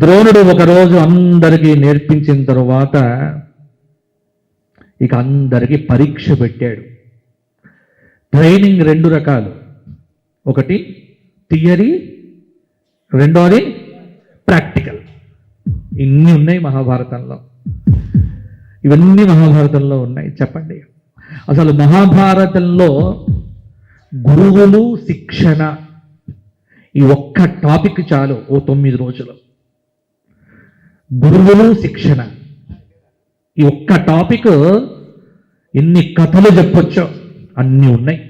ద్రోణుడు ఒకరోజు అందరికీ నేర్పించిన తరువాత ఇక అందరికీ పరీక్ష పెట్టాడు. ట్రైనింగ్ 2 రకాలు, ఒకటి థియరీ, రెండోది ప్రాక్టికల్. ఇన్ని ఉన్నాయి మహాభారతంలో, ఇవన్నీ మహాభారతంలో ఉన్నాయి. చెప్పండి, అసలు మహాభారతంలో గురువులు శిక్షణ ఈ ఒక్క టాపిక్ చాలు ఓ 9 రోజులు. గురువులు శిక్షణ ఈ ఒక్క టాపిక్ ఎన్ని కథలు చెప్పొచ్చో అన్నీ ఉన్నాయి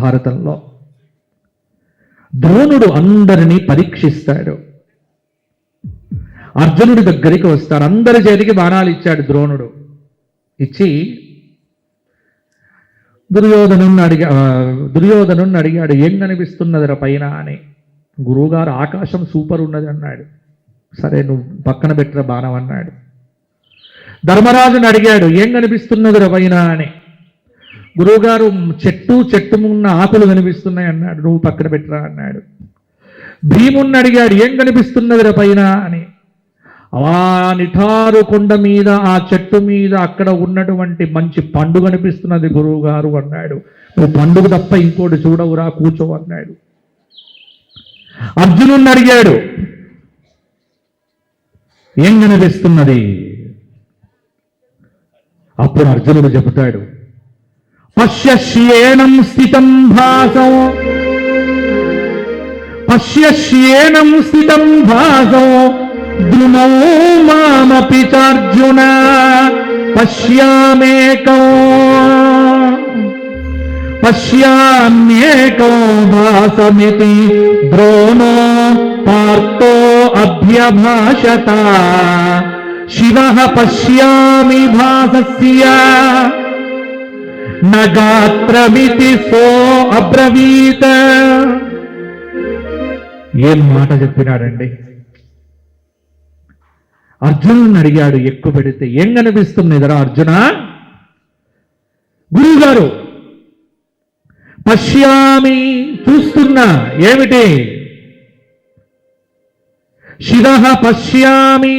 భారతంలో. ద్రోణుడు అందరినీ పరీక్షిస్తాడు. అర్జునుడి దగ్గరికి వస్తాడు. అందరి చేతికి బాణాలు ఇచ్చాడు ద్రోణుడు. ఇచ్చి దుర్యోధను అడిగాడు, ఏం కనిపిస్తున్నదిరా పైన అని. గురువుగారు ఆకాశం సూపర్ ఉన్నది అన్నాడు. సరే నువ్వు పక్కన పెట్టిన బాణం అన్నాడు. ధర్మరాజుని అడిగాడు, ఏం కనిపిస్తున్నదిరా పైన అని. గురువుగారు చెట్టు ఉన్న ఆకులు కనిపిస్తున్నాయి అన్నాడు. నువ్వు పక్కన పెట్టరా అన్నాడు. భీముణ్ణి అడిగాడు, ఏం కనిపిస్తున్నదిరా పైన అని. ఆ నిఠారు కొండ మీద ఆ చెట్టు మీద అక్కడ ఉన్నటువంటి మంచి పండు కనిపిస్తున్నది గురువు గారు అన్నాడు. నువ్వు పండుగ తప్ప ఇంకోటి చూడవురా, కూర్చో అన్నాడు. అర్జునుడిని అడిగాడు, ఏం కనిపిస్తున్నది. అప్పుడు అర్జునుడు చెబుతాడు, పశ్యేనం స్థితం భాసం, పశ్యేనం స్థితం భాసం ద్రుమౌ మామపి చార్జున పశ్యామ్యేకో భాసమితి ద్రోణో పార్థో అభ్యభాషత. శివః పశ్యామి భాసస్య న గాత్రమితి సో అబ్రవీత. ఏం మాట చెప్పినాడండి. అర్జునుడిని అడిగాడు, ఎక్కువ పెడితే ఏం కనిపిస్తుంది ఎదరా అర్జున. గురువుగారు పశ్యామి చూస్తున్నా, ఏమిటి. శివః పశ్యామి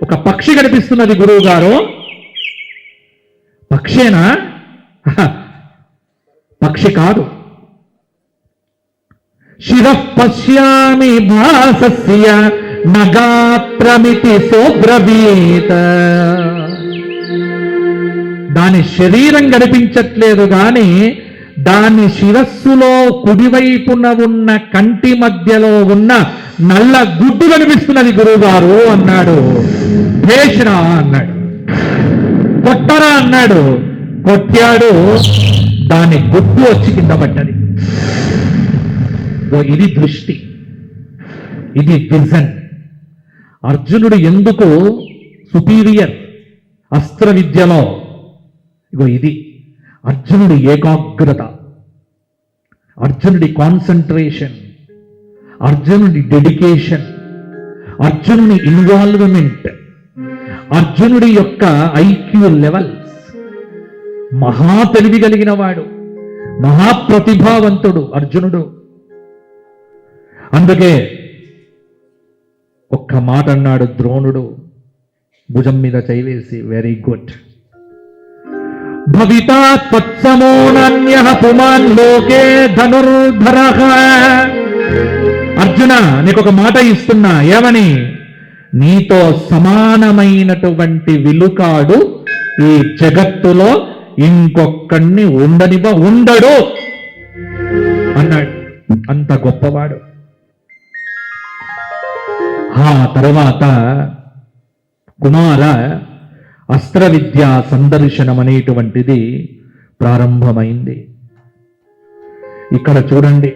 ఒక పక్షి కనిపిస్తున్నది గురువుగారు. పక్షేనా? పక్షి కాదు. శివః పశ్యామి భాసస్య నగాత్రమితి సోబ్రవీత. దాని శరీరం కనిపించట్లేదు కానీ దాని శిరస్సులో కుడివైపున ఉన్న కంటి మధ్యలో ఉన్న నల్ల గుడ్డు కనిపిస్తున్నది గురువుగారు అన్నాడు. భేషణ అన్నాడు. కొట్టరా అన్నాడు. కొట్టాడు. దాని గుడ్డు వచ్చి కింద పడ్డది. ఇది దృష్టి, ఇది విజన్. అర్జునుడు ఎందుకు సుపీరియర్ అస్త్ర విద్యలో? ఇది అర్జునుడి ఏకాగ్రత, అర్జునుడి కాన్సన్ట్రేషన్, అర్జునుడి డెడికేషన్, అర్జునుడి ఇన్వాల్వ్మెంట్, అర్జునుడి యొక్క ఐక్యూ లెవెల్స్. మహా తెలివి కలిగిన వాడు, మహాప్రతిభావంతుడు అర్జునుడు. అందుకే ఒక్క మాట అన్నాడు ద్రోణుడు భుజం మీద చేయివేసి, వెరీ గుడ్. భవితా త్వత్సమో నాన్యః పుమాన్ లోకే ధనుర్ధరః. అర్జున, నీకు ఒక మాట ఇస్తున్నా. ఏమని? నీతో సమానమైనటువంటి విలుకాడు ఈ జగత్తులో ఇంకొక్కడిని ఉండడు అన్నాడు. అంత గొప్పవాడు. ఆ తర్వాత కుమార అస్త్ర విద్యా సందర్శనం అనేటువంటిది ప్రారంభమైంది. ఇక్కడ చూడండి,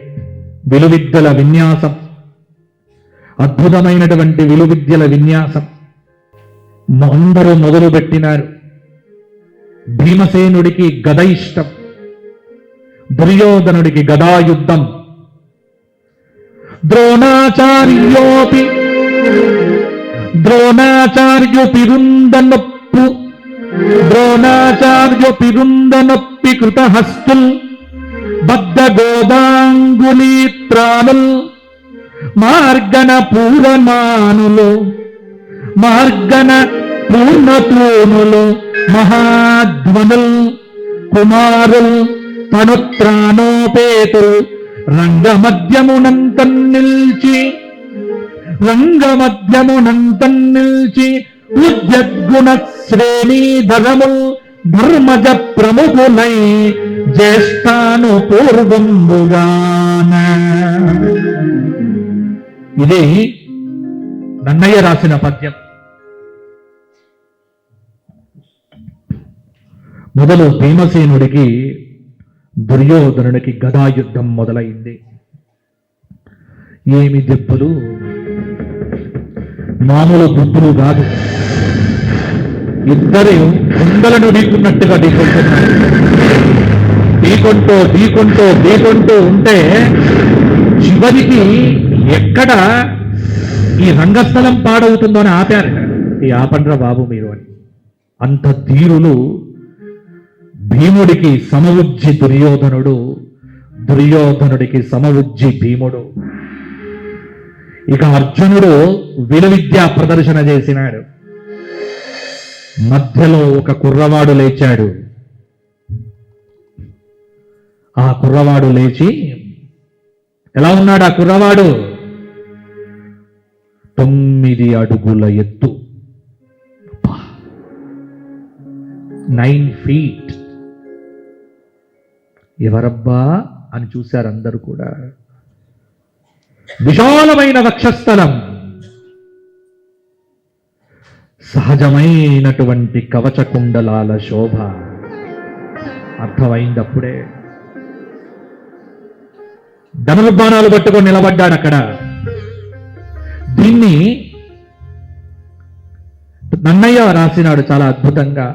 విలువిద్యల విన్యాసం, అద్భుతమైనటువంటి విలువిద్యల విన్యాసం అందరూ మొదలుపెట్టినారు. భీమసేనుడికి గద ఇష్టం, దుర్యోధనుడికి గదాయుద్ధం. ద్రోణాచార్యుపిరుందనొప్పి కృతహస్తుల్ బద్ధ గోదాంగులీత్రానుల్ మార్గన పూరమానులు మార్గన పూర్ణతూనులు మహాధ్వనుల్ కుమారుల్ తనుత్రాణోపేతుల్ రంగమధ్యమునంతన్ నిల్చి ఉద్యద్గుణ శ్రేణీధరముల్ ధర్మజ ప్రముఖులై జ్యేష్ఠాను పూర్వంబుగాన. ఇది నన్నయ్య రాసిన పద్యం. మొదలు భీమసేనుడికి దుర్యోధనుడికి గదాయుద్ధం మొదలైంది. ఏమి దెబ్బలు, మామూలు బుద్ధులు కాదు. ఇద్దరు గుండెలను ఢీకున్నట్టుగా ఢీకొంటున్నారు. ఢీకొంటూ ఉంటే చివరికి ఎక్కడ ఈ రంగస్థలం పాడవుతుందో అని ఆపారు. ఈ ఆపండ్రా బాబు మీరు అని. అంత ధీరులు. భీముడికి సమవుజ్జి దుర్యోధనుడు, దుర్యోధనుడికి సమవుజ్జి భీముడు. ఇక అర్జునుడు విలువిద్యా ప్రదర్శన చేసినాడు. మధ్యలో ఒక కుర్రవాడు లేచాడు. ఆ కుర్రవాడు లేచి ఎలా ఉన్నాడు? ఆ కుర్రవాడు 9 అడుగుల ఎత్తు, 9 feet. ఎవరబ్బా అని చూశారు అందరూ కూడా. విశాలమైన వక్షస్థలం, సహజమైనటువంటి కవచ కుండలాల శోభ అర్థమైందప్పుడే. ధనుర్బాణాలు పట్టుకొని నిలబడ్డాడు అక్కడ. దీన్ని నన్నయ్య రాసినాడు చాలా అద్భుతంగా.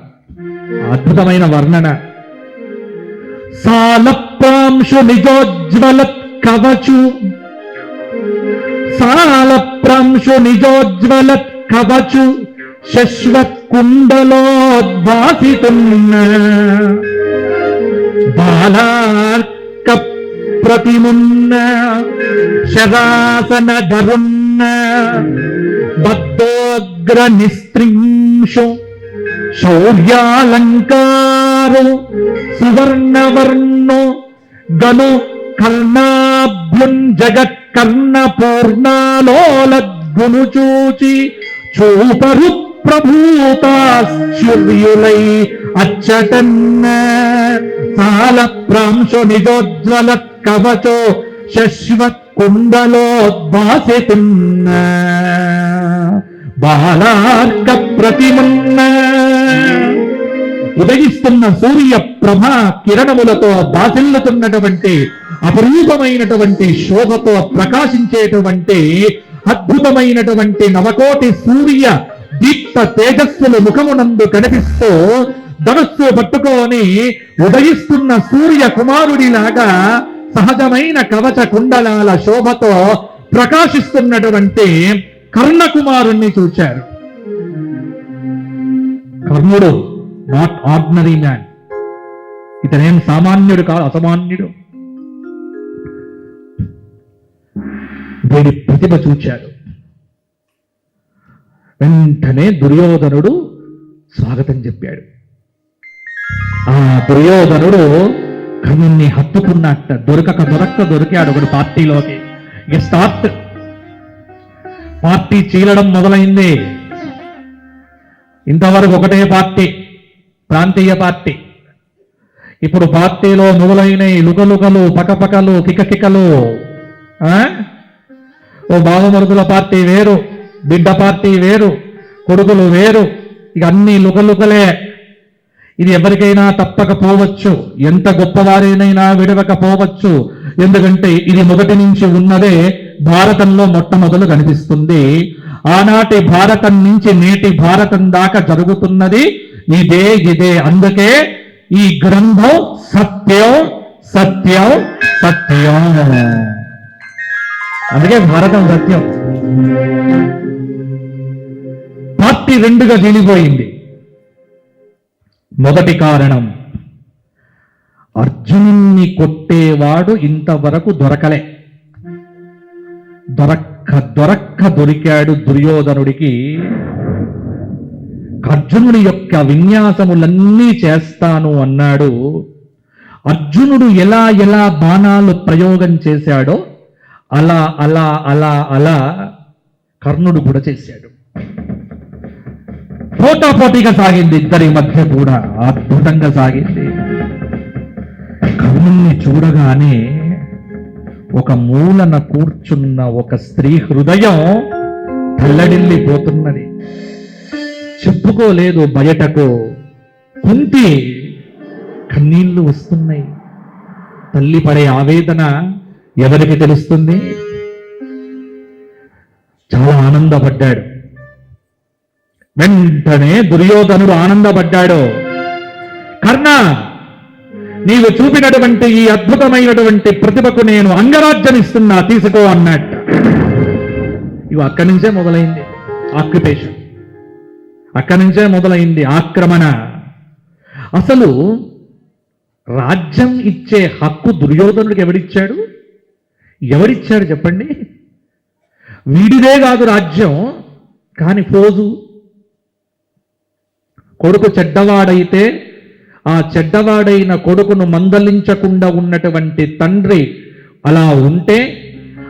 అద్భుతమైన వర్ణన. సాలప్రాంశు నిజోజ్వలత్ కవచు, సాలప్రాంశు నిజోజ్వలత్ కవచు శశ్వత్ కుండలోద్భాసితున్న బాలార్క ప్రతిమున్న శరాసన ధరున్న బద్ధోగ్ర నిస్త్రింశు శౌర్యాలంకారు సువర్ణవర్ణో గను కర్ణాభ్యున్ జగత్కర్ణ పూర్ణాలోలద్గును చూచి చూపరు ప్రభూతాశ్చర్యులై అచ్చటన్న సాల ప్రాంశో నిజోజ్వలత్ కవచో శశ్వత్ కుండలోద్భాసితున్న బాలార్క ప్రతిమన్న. ఉదయిస్తున్న సూర్య ప్రభ కిరణములతో బాసిల్లుతున్నటువంటి అపరూపమైనటువంటి శోభతో ప్రకాశించేటువంటి అద్భుతమైనటువంటి నవకోటి సూర్య దీప్త తేజస్సులు ముఖమునందు కనిపిస్తూ ధనస్సు పట్టుకొని ఉదయిస్తున్న సూర్య కుమారుడిలాగా సహజమైన కవచ కుండలాల శోభతో ప్రకాశిస్తున్నటువంటి కర్ణకుమారుణ్ణి చూచారు. కర్ణుడు నాట్ ఆర్డినరీ మ్యాన్. ఇతనేం సామాన్యుడు కాదు, అసామాన్యుడు. వీడి ప్రతిభ చూచాడు. వెంటనే దుర్యోధనుడు స్వాగతం చెప్పాడు. ఆ దుర్యోధనుడు కర్ణుణ్ణి హత్తుకున్నట్ట. దొరికాడు ఒకడు పార్టీలోకి. ఇక స్టార్ట్. పార్టీ చీలడం మొదలైంది. ఇంతవరకు ఒకటే పార్టీ, ప్రాంతీయ పార్టీ. ఇప్పుడు పార్టీలో మొదలైనవి లుకలుకలు, పకపకలు, కికకికలు. ఓ బావమరుదుల పార్టీ వేరు, బిడ్డ పార్టీ వేరు, కొడుకులు వేరు. ఇక అన్ని లుకలుకలే. ఇది ఎవరికైనా తప్పకపోవచ్చు, ఎంత గొప్పవారినైనా విడవకపోవచ్చు. ఎందుకంటే ఇది మొదటి నుంచి ఉన్నదే. భారతంలో మొట్టమొదలు కనిపిస్తుంది. ఆనాటి భారతం నుంచి నేటి భారతం దాకా జరుగుతున్నది ఇదే. అందుకే ఈ గ్రంథం సత్యం సత్యం సత్యం. అందుకే భారతం సత్యం. పార్టీ రెండుగా చీలిపోయింది. మొదటి కారణం, అర్జునుణ్ణి కొట్టేవాడు ఇంతవరకు దొరకలే. దొరికాడు దుర్యోధనుడికి. అర్జునుడి యొక్క విన్యాసములన్నీ చేస్తాను అన్నాడు. అర్జునుడు ఎలా ఎలా బాణాలు ప్రయోగం చేశాడో అలా అలా అలా అలా కర్ణుడు కూడా చేశాడు. పోటాపోటీగా సాగింది ఇద్దరి మధ్య కూడా, అద్భుతంగా సాగింది. కర్ణుణ్ణి చూడగానే ఒక మూలన కూర్చున్న ఒక స్త్రీ హృదయం తల్లడిల్లిపోతున్నది. చెప్పుకోలేదు బయటకు. కుంతి కన్నీళ్లు వస్తున్నాయి. తల్లి పడే ఆవేదన ఎవరికి తెలుస్తుంది? చాలా ఆనందపడ్డాడు. వెంటనే దుర్యోధనుడు ఆనందపడ్డాడు. కర్ణ, నీవు చూపినటువంటి ఈ అద్భుతమైనటువంటి ప్రతిభకు నేను అంగరాజ్యం ఇస్తున్నా, తీసుకో అన్నట్ట. ఇవి అక్కడి నుంచే మొదలైంది ఆక్యుపేషన్, అక్కడి నుంచే మొదలైంది ఆక్రమణ. అసలు రాజ్యం ఇచ్చే హక్కు దుర్యోధనుడికి ఎవడిచ్చాడు? ఎవరిచ్చాడు చెప్పండి? వీడిదే కాదు రాజ్యం, కానీ ఫోజు. కొడుకు చెడ్డవాడైతే ఆ చెడ్డవాడైన కొడుకును మందలించకుండా ఉన్నటువంటి తండ్రి అలా ఉంటే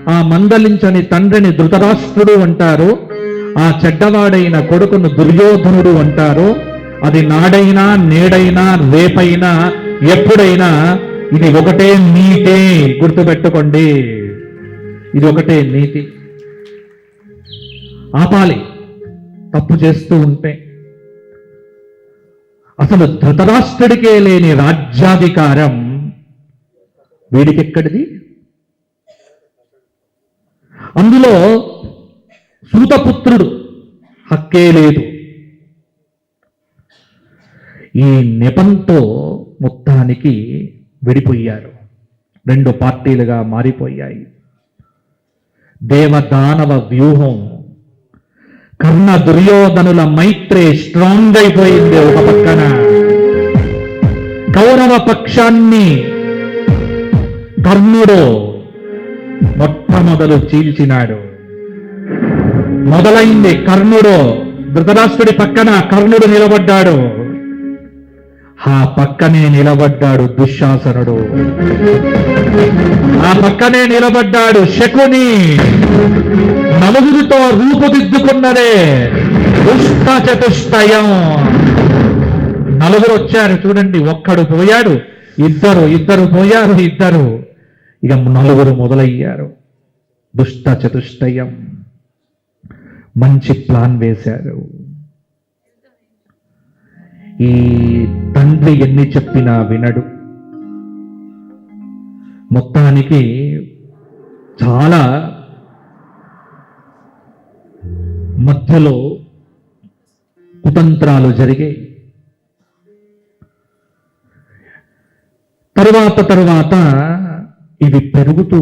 ఆ మందలించని తండ్రిని ధృతరాష్ట్రుడు అంటారు, ఆ చెడ్డవాడైన కొడుకును దుర్యోధనుడు అంటారు. అది నాడైనా నేడైనా రేపైనా ఎప్పుడైనా ఇది ఒకటే నీతి, గుర్తుపెట్టుకోండి. ఇది ఒకటే నీతి. ఆపాలి తప్పు చేస్తూ ఉంటే. అసలు ధృతరాష్ట్రుడికే లేని రాజ్యాధికారం వీడికెక్కడిది? అందులో సూతపుత్రుడు హక్కే లేదు. ఈ నెపంతో మొత్తానికి విడిపోయారు, రెండు పార్టీలుగా మారిపోయాయి. దేవదానవ వ్యూహం, కర్ణ దుర్యోధనుల మైత్రే స్ట్రాంగ్ అయిపోయింది. ఒక పక్కన కౌరవ పక్షాన్ని కర్ణుడు మొట్టమొదలు చీల్చినాడు. మొదలైంది కర్ణుడు. ధృతరాష్ట్రుడి పక్కన కర్ణుడు నిలబడ్డాడు. ఆ పక్కనే నిలబడ్డాడు దుశ్శాసనుడు. ఆ పక్కనే నిలబడ్డాడు శకుని. నలుగురితో రూపుదిద్దుకున్నదే దుష్ట చతుష్టయం. నలుగురు వచ్చారు చూడండి. ఒక్కడు పోయాడు, ఇద్దరు పోయారు, ఇక నలుగురు మొదలయ్యారు. దుష్ట చతుష్టయం. మంచి ప్లాన్ వేశారు. ఈ తండ్రి ఎన్ని చెప్పినా వినడు. మొత్తానికి చాలా మధ్యలో కుతంత్రాలు జరిగాయి. తరువాత ఇవి పెరుగుతూ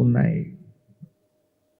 ఉన్నాయి.